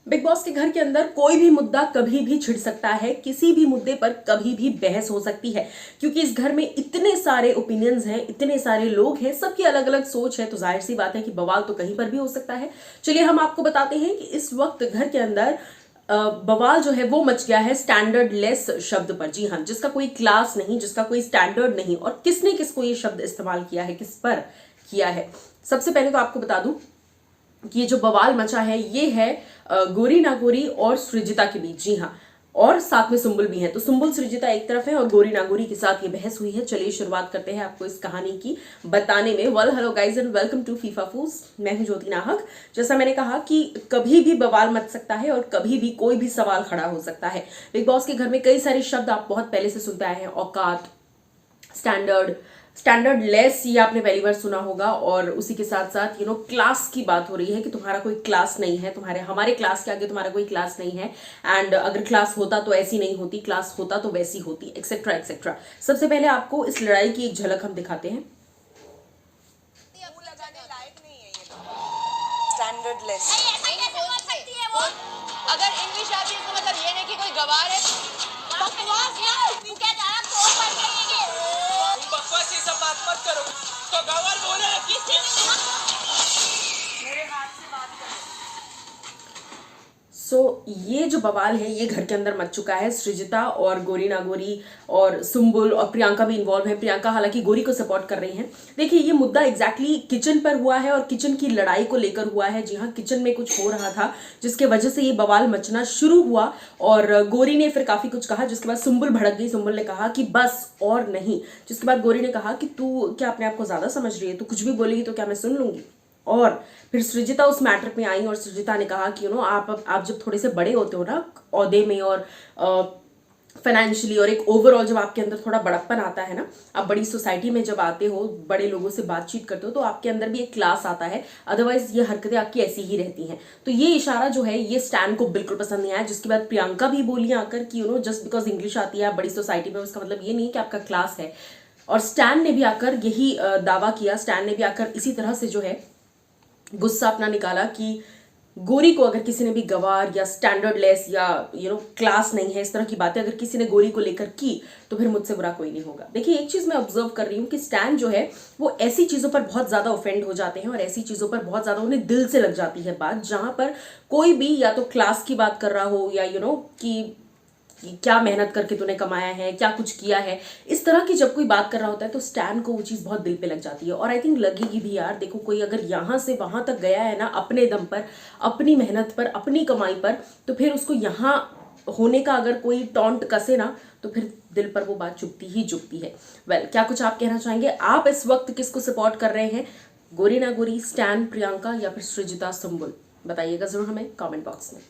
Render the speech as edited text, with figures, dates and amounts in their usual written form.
Big boss के घर के अंदर कोई भी मुद्दा कभी भी छिड़ सकता है, किसी भी मुद्दे पर कभी भी बहस हो सकती है, क्योंकि इस घर में इतने सारे ओपिनियंस हैं, इतने सारे लोग हैं, सबकी अलग अलग सोच है। तो जाहिर सी बात है कि बवाल तो कहीं पर भी हो सकता है। चलिए हम आपको बताते हैं कि इस वक्त घर के अंदर बवाल जो है वो मच गया है स्टैंडर्ड लेस शब्द पर। जी हाँ, जिसका कोई क्लास नहीं, जिसका कोई स्टैंडर्ड नहीं, और किसने किसको ये शब्द इस्तेमाल किया है, किस पर किया है। सबसे पहले तो आपको बता दूं कि ये जो बवाल मचा है ये है गोरी नागोरी और सृजिता के बीच। जी हाँ, और साथ में सुंबुल भी है। तो सुंबुल सृजिता एक तरफ है और गोरी नागोरी के साथ ये बहस हुई है। चलिए शुरुआत करते हैं आपको इस कहानी की बताने में। Well hello guys and welcome to FIFA foods. मैं हूं ज्योति नाहक। जैसा मैंने कहा कि कभी भी बवाल मच सकता है और कभी भी कोई भी सवाल खड़ा हो सकता है। बिग बॉस के घर में कई सारे शब्द आप बहुत पहले से सुनते आए हैं। औकात, स्टैंडर्ड लेस, ये आपने पहली बार सुना होगा। और उसी के साथ साथ क्लास की बात हो रही है कि तुम्हारा कोई क्लास नहीं है, हमारे क्लास के आगे तुम्हारा कोई क्लास नहीं है। एंड अगर क्लास होता तो ऐसी नहीं होती, क्लास होता तो वैसी होती, एक्सेट्रा एक्सेट्रा। सबसे पहले आपको इस लड़ाई की एक झलक हम दिखाते हैं। स्टैंडर्डलेस अगर इंग्लिश आती है तो मतलब ये नहीं कि कोई गवार है। बकवास यार, तू क्या जा रहा है? पढ़ के तुम बकवास ये सब बात मत करो। तो गवार बोले किसी मेरे हाथ से बात करो। ये जो बवाल है ये घर के अंदर मच चुका है। सृजिता और गोरी नागोरी और सुंबुल और प्रियंका भी इन्वॉल्व है। प्रियंका हालांकि गोरी को सपोर्ट कर रही हैं। देखिए, ये मुद्दा एग्जैक्टली किचन पर हुआ है और किचन की लड़ाई को लेकर हुआ है। जी हाँ, किचन में कुछ हो रहा था जिसके वजह से ये बवाल मचना शुरू हुआ और गोरी ने फिर काफी कुछ कहा, जिसके बाद सुंबुल भड़क गई। सुंबुल ने कहा कि बस और नहीं, जिसके बाद गोरी ने कहा कि तू क्या अपने आप को ज्यादा समझ रही है, तू कुछ भी बोलेगी तो क्या मैं सुन लूंगी। और फिर सृजिता उस मैटर पे आई और सृजिता ने कहा कि आप जब थोड़े से बड़े होते हो ना ओहदे में और फाइनेंशियली और एक ओवरऑल जब आपके अंदर थोड़ा बड़प्पन आता है ना, आप बड़ी सोसाइटी में जब आते हो, बड़े लोगों से बातचीत करते हो, तो आपके अंदर भी एक क्लास आता है। अदरवाइज ये हरकतें आपकी ऐसी ही रहती हैं। तो ये इशारा जो है ये स्टैन को बिल्कुल पसंद नहीं आया। जिसके बाद प्रियंका भी बोली आकर कि जस्ट बिकॉज इंग्लिश आती है बड़ी सोसाइटी में, उसका मतलब ये नहीं कि आपका क्लास है। और स्टैन ने भी आकर यही दावा किया। स्टैन ने भी आकर इसी तरह से जो है गुस्सा अपना निकाला कि गोरी को अगर किसी ने भी गवार या स्टैंडर्डलेस या क्लास नहीं है, इस तरह की बातें अगर किसी ने गोरी को लेकर की तो फिर मुझसे बुरा कोई नहीं होगा। देखिए, एक चीज मैं ऑब्जर्व कर रही हूँ कि स्टैन जो है वो ऐसी चीजों पर बहुत ज्यादा ऑफेंड हो जाते हैं और ऐसी चीजों पर बहुत ज्यादा उन्हें दिल से लग जाती है बात, जहां पर कोई भी या तो क्लास की बात कर रहा हो या कि क्या मेहनत करके तूने कमाया है, क्या कुछ किया है, इस तरह की जब कोई बात कर रहा होता है तो स्टैन को वो चीज़ बहुत दिल पे लग जाती है। और आई थिंक लगेगी भी यार। देखो, कोई अगर यहाँ से वहां तक गया है ना अपने दम पर, अपनी मेहनत पर, अपनी कमाई पर, तो फिर उसको यहाँ होने का अगर कोई टॉन्ट कसे ना तो फिर दिल पर वो बात चुभती ही चुभती है। वेल, क्या कुछ आप कहना चाहेंगे? आप इस वक्त किसको सपोर्ट कर रहे हैं? गोरी ना गोरी, स्टैन, प्रियंका या फिर सृजिता, सुंबुल? बताइएगा जरूर हमें कमेंट बॉक्स में।